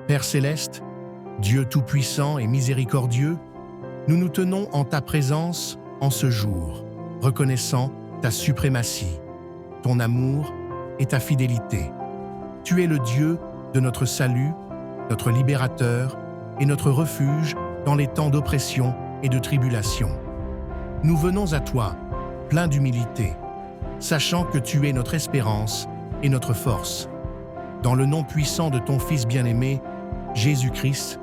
Père céleste, Dieu tout-puissant et miséricordieux, nous nous tenons en ta présence en ce jour, reconnaissant ta suprématie, ton amour et ta fidélité. Tu es le Dieu de notre salut, notre libérateur et notre refuge dans les temps d'oppression et de tribulation. Nous venons à toi, pleins d'humilité, sachant que tu es notre espérance et notre force. Dans le nom puissant de ton Fils bien-aimé, Jésus-Christ,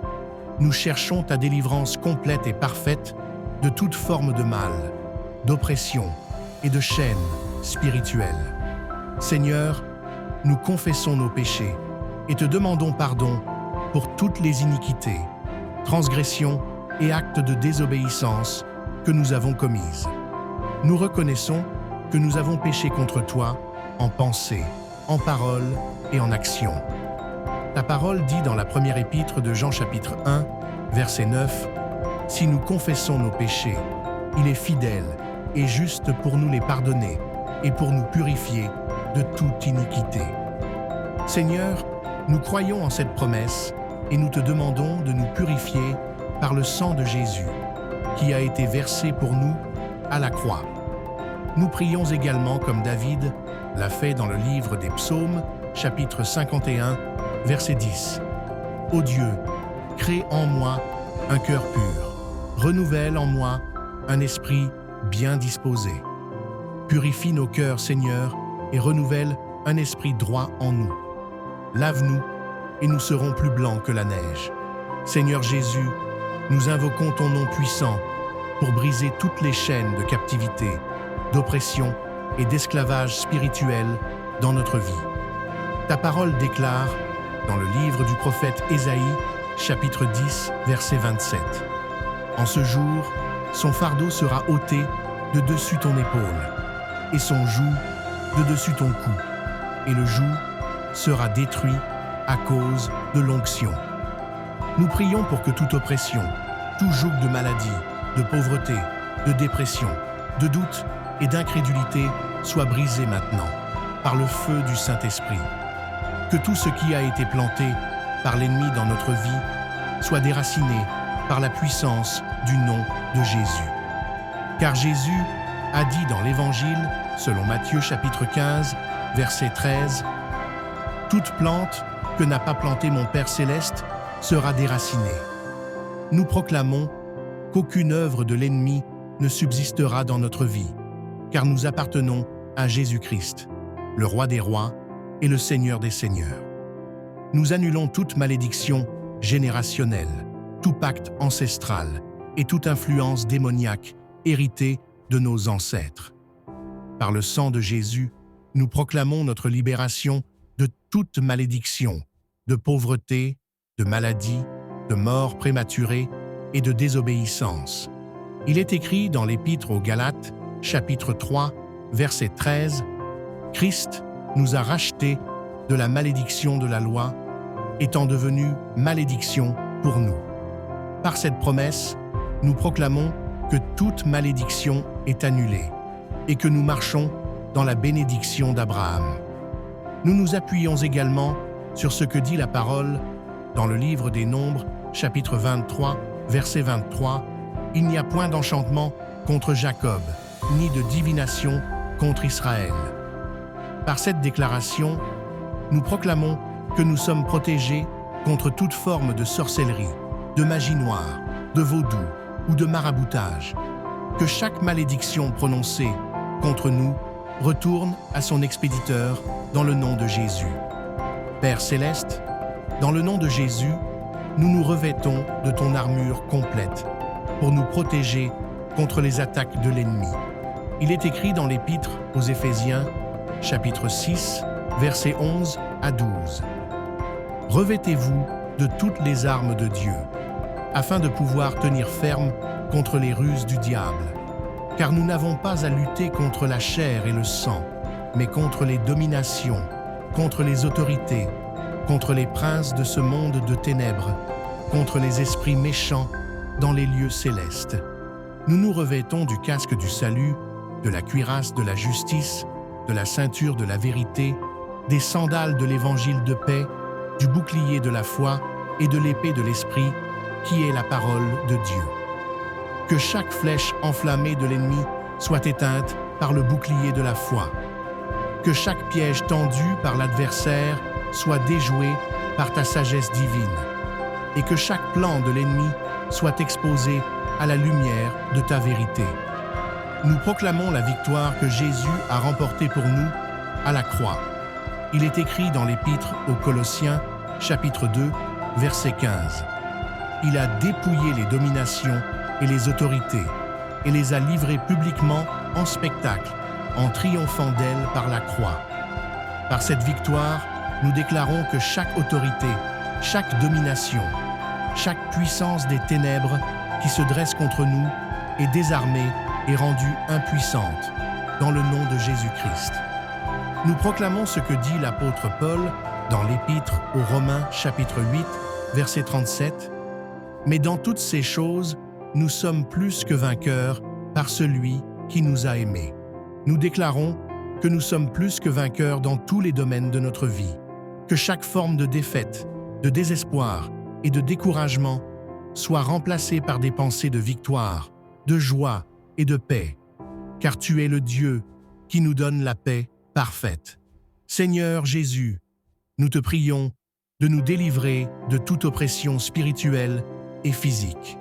nous cherchons ta délivrance complète et parfaite de toute forme de mal, d'oppression et de chaîne spirituelle. Seigneur, nous confessons nos péchés et te demandons pardon pour toutes les iniquités, transgressions et actes de désobéissance que nous avons commises. Nous reconnaissons que nous avons péché contre toi en pensée, en parole et en action. Ta parole dit dans la première épître de Jean chapitre 1, verset 9, « Si nous confessons nos péchés, il est fidèle et juste pour nous les pardonner et pour nous purifier de toute iniquité. » Seigneur, nous croyons en cette promesse et nous te demandons de nous purifier par le sang de Jésus, qui a été versé pour nous à la croix. Nous prions également comme David l'a fait dans le livre des Psaumes, chapitre 51, verset 10. « Ô Dieu, crée en moi un cœur pur, renouvelle en moi un esprit bien disposé. Purifie nos cœurs, Seigneur, et renouvelle un esprit droit en nous. Lave-nous, et nous serons plus blancs que la neige. Seigneur Jésus, nous invoquons ton nom puissant pour briser toutes les chaînes de captivité, d'oppression et d'esclavage spirituel dans notre vie. Ta parole déclare, dans le livre du prophète Ésaïe, chapitre 10, verset 27. « En ce jour, son fardeau sera ôté de dessus ton épaule, et son joug de dessus ton cou, et le joug sera détruit à cause de l'onction. » Nous prions pour que toute oppression, tout joug de maladie, de pauvreté, de dépression, de doute et d'incrédulité soit brisé maintenant par le feu du Saint-Esprit. Que tout ce qui a été planté par l'ennemi dans notre vie soit déraciné par la puissance du nom de Jésus. Car Jésus a dit dans l'Évangile, selon Matthieu chapitre 15, verset 13, « Toute plante que n'a pas plantée mon Père céleste sera déracinée. » Nous proclamons qu'aucune œuvre de l'ennemi ne subsistera dans notre vie, car nous appartenons à Jésus-Christ, le Roi des rois et le Seigneur des seigneurs. Nous annulons toute malédiction générationnelle, tout pacte ancestral et toute influence démoniaque héritée de nos ancêtres. Par le sang de Jésus, nous proclamons notre libération de toute malédiction, de pauvreté, de maladie, de mort prématurée et de désobéissance. Il est écrit dans l'Épître aux Galates, chapitre 3, verset 13, « Christ nous a rachetés de la malédiction de la loi, étant devenu malédiction pour nous. » Par cette promesse, nous proclamons que toute malédiction est annulée et que nous marchons dans la bénédiction d'Abraham. Nous nous appuyons également sur ce que dit la parole dans le livre des Nombres, chapitre 23, verset 23, « Il n'y a point d'enchantement contre Jacob, ni de divination contre Israël. » Par cette déclaration, nous proclamons que nous sommes protégés contre toute forme de sorcellerie, de magie noire, de vaudou ou de maraboutage, que chaque malédiction prononcée contre nous retourne à son expéditeur dans le nom de Jésus. Père céleste, dans le nom de Jésus, nous nous revêtons de ton armure complète pour nous protéger contre les attaques de l'ennemi. Il est écrit dans l'Épître aux Éphésiens, chapitre 6, versets 11 à 12. « Revêtez-vous de toutes les armes de Dieu, afin de pouvoir tenir ferme contre les ruses du diable. Car nous n'avons pas à lutter contre la chair et le sang, mais contre les dominations, contre les autorités, contre les princes de ce monde de ténèbres, contre les esprits méchants dans les lieux célestes. Nous nous revêtons du casque du salut, de la cuirasse de la justice, de la ceinture de la vérité, des sandales de l'évangile de paix, du bouclier de la foi et de l'épée de l'Esprit, qui est la parole de Dieu. Que chaque flèche enflammée de l'ennemi soit éteinte par le bouclier de la foi. Que chaque piège tendu par l'adversaire soit déjoué par ta sagesse divine. Et que chaque plan de l'ennemi soit exposé à la lumière de ta vérité. Nous proclamons la victoire que Jésus a remportée pour nous à la croix. Il est écrit dans l'Épître aux Colossiens, chapitre 2, verset 15. Il a dépouillé les dominations et les autorités et les a livrées publiquement en spectacle, en triomphant d'elles par la croix. Par cette victoire, nous déclarons que chaque autorité, chaque domination, chaque puissance des ténèbres qui se dresse contre nous est désarmée et rendue impuissante dans le nom de Jésus-Christ. Nous proclamons ce que dit l'apôtre Paul dans l'Épître aux Romains chapitre 8, verset 37. « Mais dans toutes ces choses, nous sommes plus que vainqueurs par celui qui nous a aimés. » Nous déclarons que nous sommes plus que vainqueurs dans tous les domaines de notre vie, que chaque forme de défaite, de désespoir et de découragement soit remplacée par des pensées de victoire, de joie et de paix, car tu es le Dieu qui nous donne la paix parfaite. Seigneur Jésus, nous te prions de nous délivrer de toute oppression spirituelle et physique.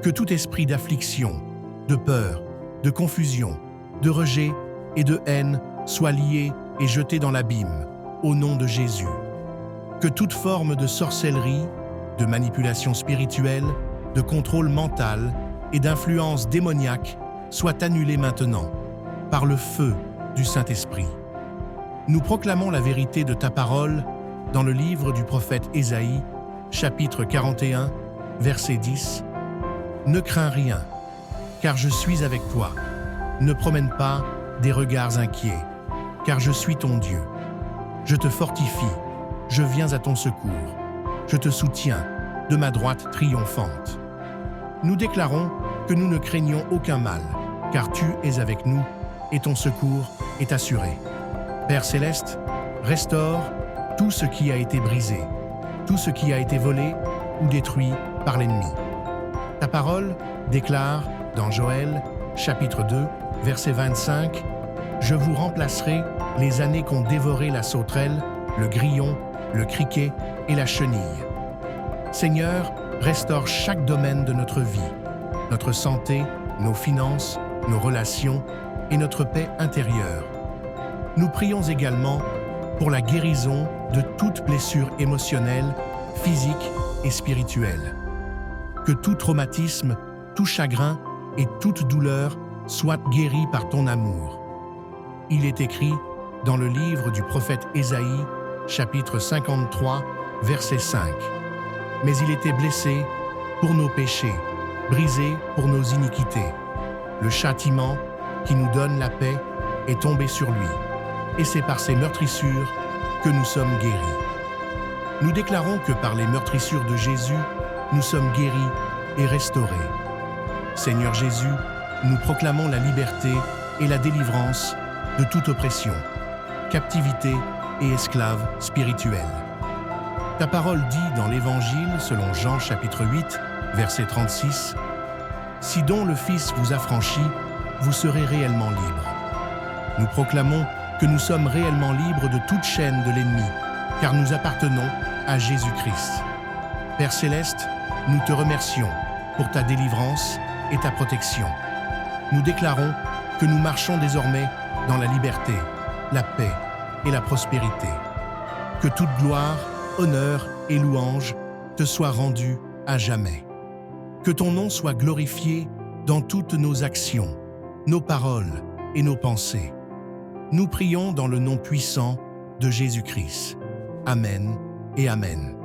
Que tout esprit d'affliction, de peur, de confusion, de rejet et de haine soit lié et jeté dans l'abîme, au nom de Jésus. Que toute forme de sorcellerie, de manipulation spirituelle, de contrôle mental et d'influence démoniaque soit annulée maintenant, par le feu du Saint-Esprit. Nous proclamons la vérité de ta parole dans le livre du prophète Ésaïe, chapitre 41, verset 10. « Ne crains rien, car je suis avec toi. Ne promène pas des regards inquiets, car je suis ton Dieu. Je te fortifie, je viens à ton secours. Je te soutiens de ma droite triomphante. » Nous déclarons que nous ne craignons aucun mal, car tu es avec nous et ton secours est assuré. Père céleste, restaure tout ce qui a été brisé, tout ce qui a été volé ou détruit par l'ennemi. Ta parole déclare dans Joël, chapitre 2, verset 25, « Je vous remplacerai les années qu'ont dévoré la sauterelle, le grillon, le criquet et la chenille. » Seigneur, restaure chaque domaine de notre vie, notre santé, nos finances, nos relations et notre paix intérieure. Nous prions également pour la guérison de toute blessure émotionnelle, physique et spirituelle. Que tout traumatisme, tout chagrin et toute douleur soient guéris par ton amour. Il est écrit dans le livre du prophète Ésaïe, chapitre 53, verset 5. « Mais il était blessé pour nos péchés, brisé pour nos iniquités. Le châtiment qui nous donne la paix est tombé sur lui, et c'est par ses meurtrissures que nous sommes guéris. » Nous déclarons que par les meurtrissures de Jésus, nous sommes guéris et restaurés. Seigneur Jésus, nous proclamons la liberté et la délivrance de toute oppression, captivité et esclave spirituel. Ta parole dit dans l'Évangile, selon Jean chapitre 8, verset 36, « Si donc le Fils vous affranchit, vous serez réellement libres. » Nous proclamons que nous sommes réellement libres de toute chaîne de l'ennemi, car nous appartenons à Jésus-Christ. Père céleste, nous te remercions pour ta délivrance et ta protection. Nous déclarons que nous marchons désormais dans la liberté, la paix et la prospérité. Que toute gloire, honneur et louange te soient rendus à jamais. Que ton nom soit glorifié dans toutes nos actions, nos paroles et nos pensées. Nous prions dans le nom puissant de Jésus-Christ. Amen et Amen.